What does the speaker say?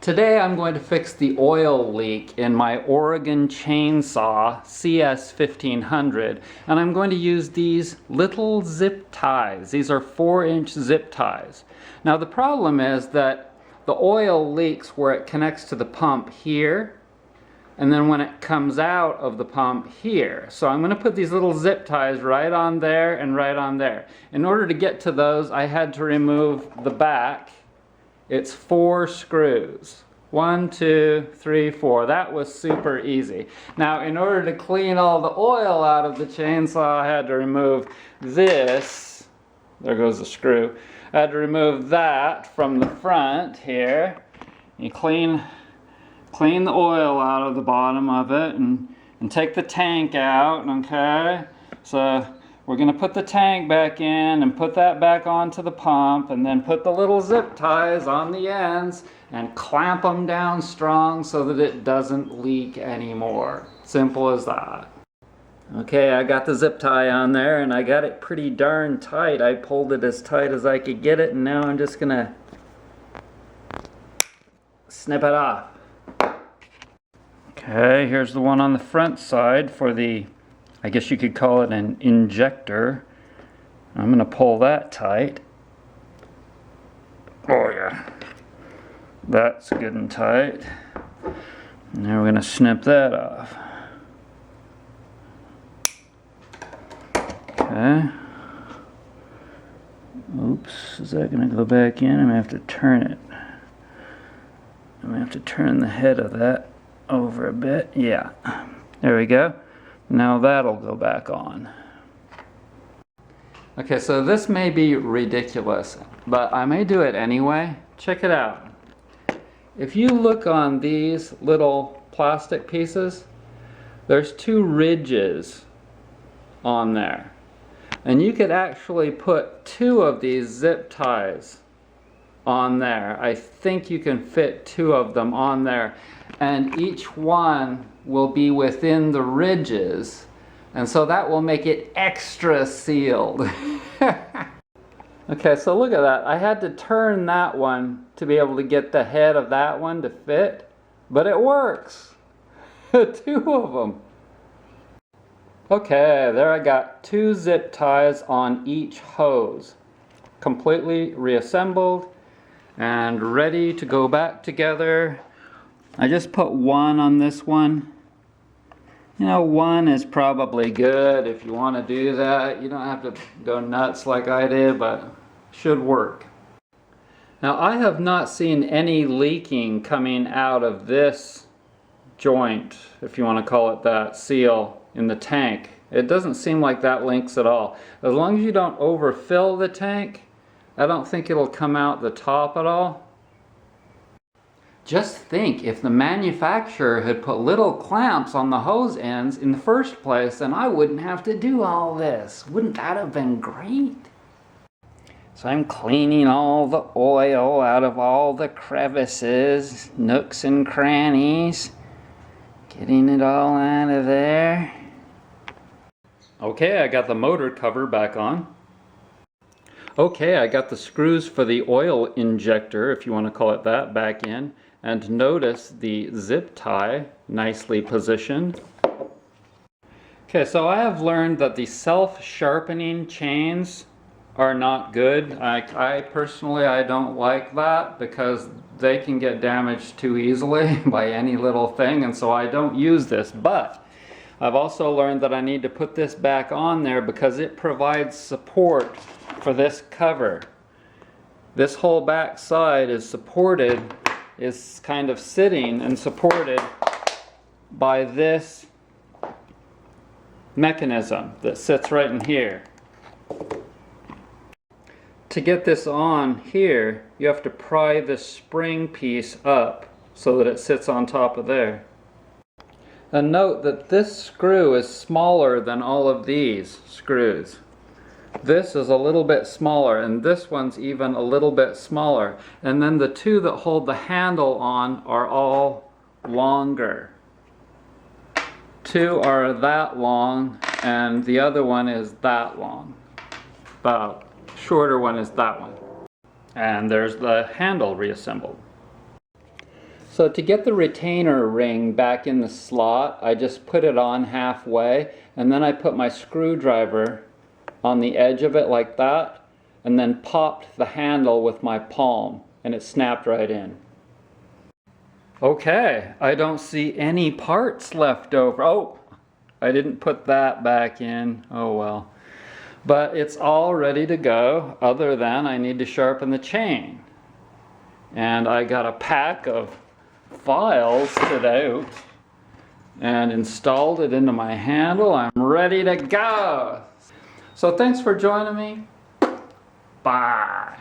Today I'm going to fix the oil leak in my Oregon chainsaw CS1500, and I'm going to use these little zip ties. These are 4-inch zip ties. Now the problem is that the oil leaks where it connects to the pump here, and then when it comes out of the pump here. So I'm going to put these little zip ties right on there and right on there. In order to get to those, I had to remove the back. It's 4 screws. 1, 2, 3, 4. That was super easy. Now, in order to clean all the oil out of the chainsaw, I had to remove this. There goes the screw. I had to remove that from the front here. You clean the oil out of the bottom of it and take the tank out, okay? So we're going to put the tank back in and put that back onto the pump, and then put the little zip ties on the ends and clamp them down strong so that it doesn't leak anymore. Simple as that. Okay, I got the zip tie on there and I got it pretty darn tight. I pulled it as tight as I could get it, and now I'm just going to snip it off. Okay, here's the one on the front side for the, I guess you could call it an injector. I'm going to pull that tight. Oh yeah, that's good and tight. Now we're going to snip that off. Okay. Oops, is that going to go back in? I'm going to have to turn it. I'm going to have to turn the head of that over a bit. Yeah, there we go. Now that'll go back on. Okay, so this may be ridiculous, but I may do it anyway. Check it out. If you look on these little plastic pieces, there's 2 ridges on there. And you could actually put 2 of these zip ties on there. I think you can fit 2 of them on there, and each one will be within the ridges, and so that will make it extra sealed. Okay, so look at that. I had to turn that one to be able to get the head of that one to fit, but it works. 2 of them. Okay, there I got 2 zip ties on each hose, completely reassembled and ready to go back together. I just put 1 on this one. You know, 1 is probably good if you want to do that. You don't have to go nuts like I did, but should work. Now, I have not seen any leaking coming out of this joint, if you want to call it that, seal in the tank. It doesn't seem like that leaks at all. As long as you don't overfill the tank, I don't think it'll come out the top at all. Just think, if the manufacturer had put little clamps on the hose ends in the first place, then I wouldn't have to do all this. Wouldn't that have been great? So I'm cleaning all the oil out of all the crevices, nooks and crannies, getting it all out of there. Okay, I got the motor cover back on. Okay, I got the screws for the oil injector, if you want to call it that, back in. And notice the zip tie nicely positioned. Okay, so I have learned that the self-sharpening chains are not good. I personally, I don't like that because they can get damaged too easily by any little thing, and so I don't use this. But I've also learned that I need to put this back on there because it provides support for this cover. This whole back side is supported, is kind of sitting and supported by this mechanism that sits right in here. To get this on here, you have to pry this spring piece up so that it sits on top of there. And note that this screw is smaller than all of these screws. This is a little bit smaller, and this one's even a little bit smaller. And then the 2 that hold the handle on are all longer. 2 are that long, and the other one is that long. The shorter one is that one. And there's the handle reassembled. So to get the retainer ring back in the slot, I just put it on halfway, and then I put my screwdriver on the edge of it like that, and then popped the handle with my palm, and it snapped right in. Okay, I don't see any parts left over. Oh, I didn't put that back in. Oh well. But it's all ready to go, other than I need to sharpen the chain. And I got a pack of files today and installed it into my handle. I'm ready to go. So thanks for joining me. Bye.